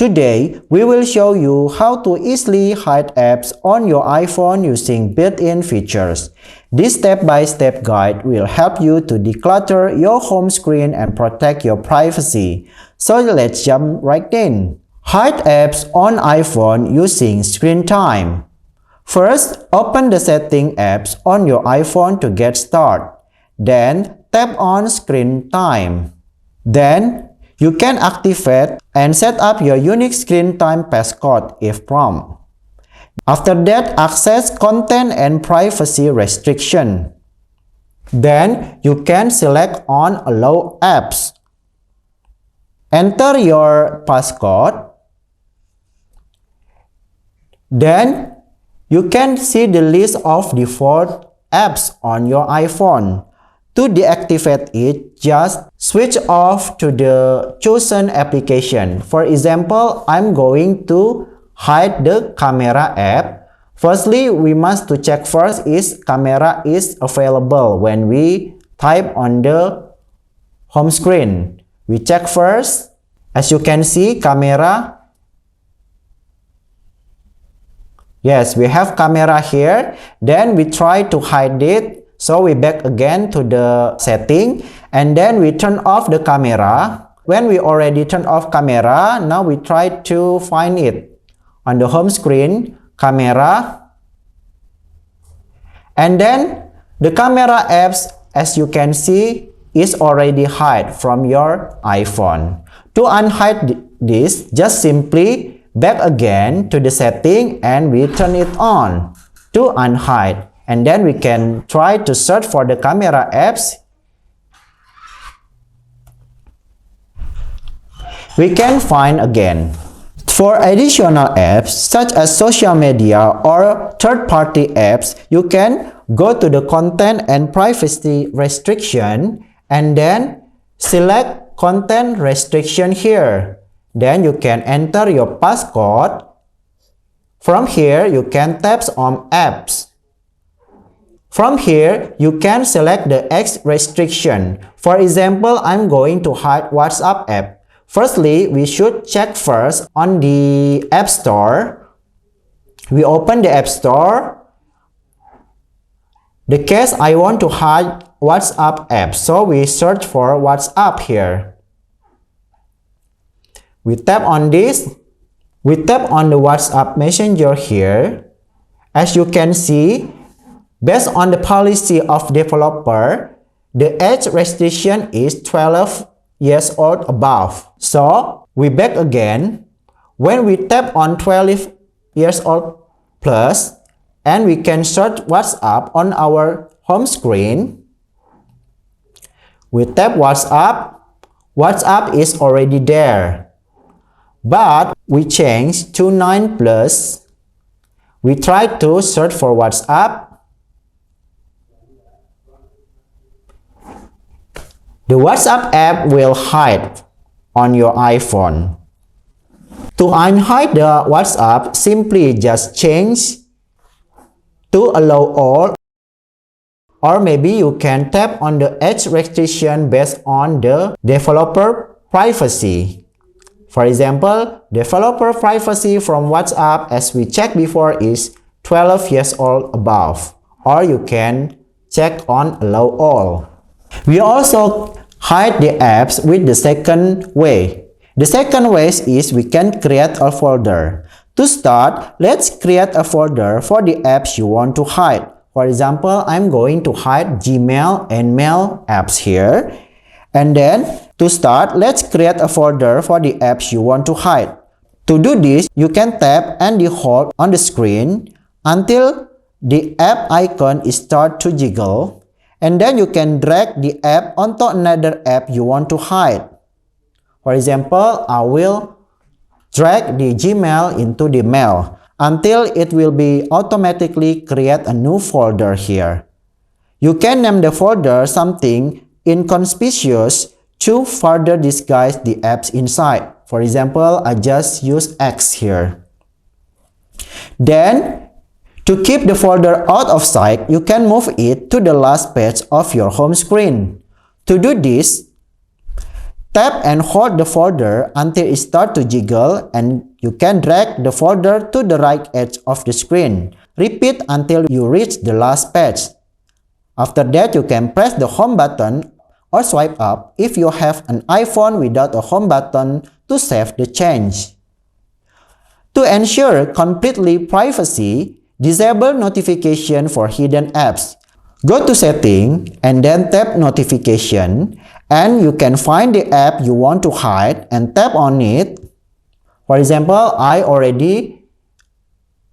Today, we will show you how to easily hide apps on your iPhone using built-in features. This step-by-step guide will help you to declutter your home screen and protect your privacy. So let's jump right in. Hide apps on iPhone using screen time. First, open the Setting apps on your iPhone to get started. Then, tap on Screen Time. Then, you can activate and set up your unique screen time passcode if prompt. After that, access Content and Privacy Restriction. Then, you can select on Allow Apps. Enter your passcode. Then, you can see the list of default apps on your iPhone. To deactivate it, just switch off to the chosen application. For example, I'm going to hide the camera app. Firstly, we must to check first is camera is available when we type on the home screen. We check first. As you can see, camera. Yes, we have camera here. Then we try to hide it. So we back again to the setting and then we turn off the camera. When we already turn off camera, now we try to find it on the home screen, camera. And then the camera apps, as you can see, is already hide from your iPhone. To unhide this, just simply back again to the setting and we turn it on to unhide. And then we can try to search for the camera apps. We can find again. For additional apps such as social media or third-party apps, you can go to the Content and Privacy Restriction and then select Content Restriction here. Then you can enter your passcode. From here, you can tap on Apps. From here, you can select the X restriction. For example, I'm going to hide WhatsApp app. Firstly, we should check first on the App Store. We open the App Store. The case I want to hide WhatsApp app, so we search for WhatsApp here. We tap on this. We tap on the WhatsApp Messenger here. As you can see, based on the policy of developer, the age restriction is 12 years old above. So, we back again. When we tap on 12 years old plus, and we can search WhatsApp on our home screen. We tap WhatsApp. WhatsApp is already there. But we change to 9 plus. We try to search for WhatsApp. The WhatsApp app will hide on your iPhone. To unhide the WhatsApp, simply just change to allow all, or maybe you can tap on the age restriction based on the developer privacy. For example, developer privacy from WhatsApp, as we checked before, is 12 years old above, or you can check on allow all. We also hide the apps with the second way. The second way is we can create a folder. To start, let's create a folder for the apps you want to hide. For example, I'm going to hide Gmail and Mail apps here. And then, to start, let's create a folder for the apps you want to hide. To do this, you can tap and hold on the screen until the app icon starts to jiggle. And then you can drag the app onto another app you want to hide. For example, I will drag the Gmail into the Mail until it will be automatically create a new folder here. You can name the folder something inconspicuous to further disguise the apps inside. For example, I just use X here. Then, to keep the folder out of sight, you can move it to the last page of your home screen. To do this, Tap and hold the folder until it starts to jiggle, and you can drag the folder to the right edge of the screen. Repeat until you reach the last page. After that, you can press the home button or swipe up if you have an iPhone without a home button to save the change. To ensure completely privacy, disable notification for hidden apps. Go to Setting and then tap Notification, and you can find the app you want to hide and tap on it. For example, I already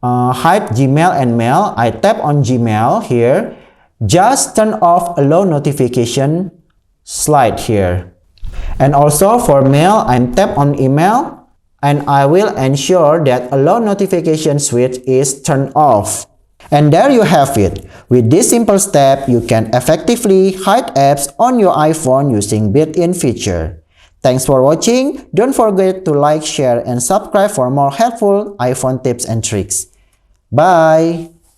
hide Gmail and Mail. I tap on Gmail here. Just turn off Allow Notification slide here. And also for Mail, I'm tap on Email, and I will ensure that Allow Notification switch is turned off. And there you have it. With this simple step, you can effectively hide apps on your iPhone using built-in feature. Thanks for watching. Don't forget to like, share, and subscribe for more helpful iPhone tips and tricks. Bye!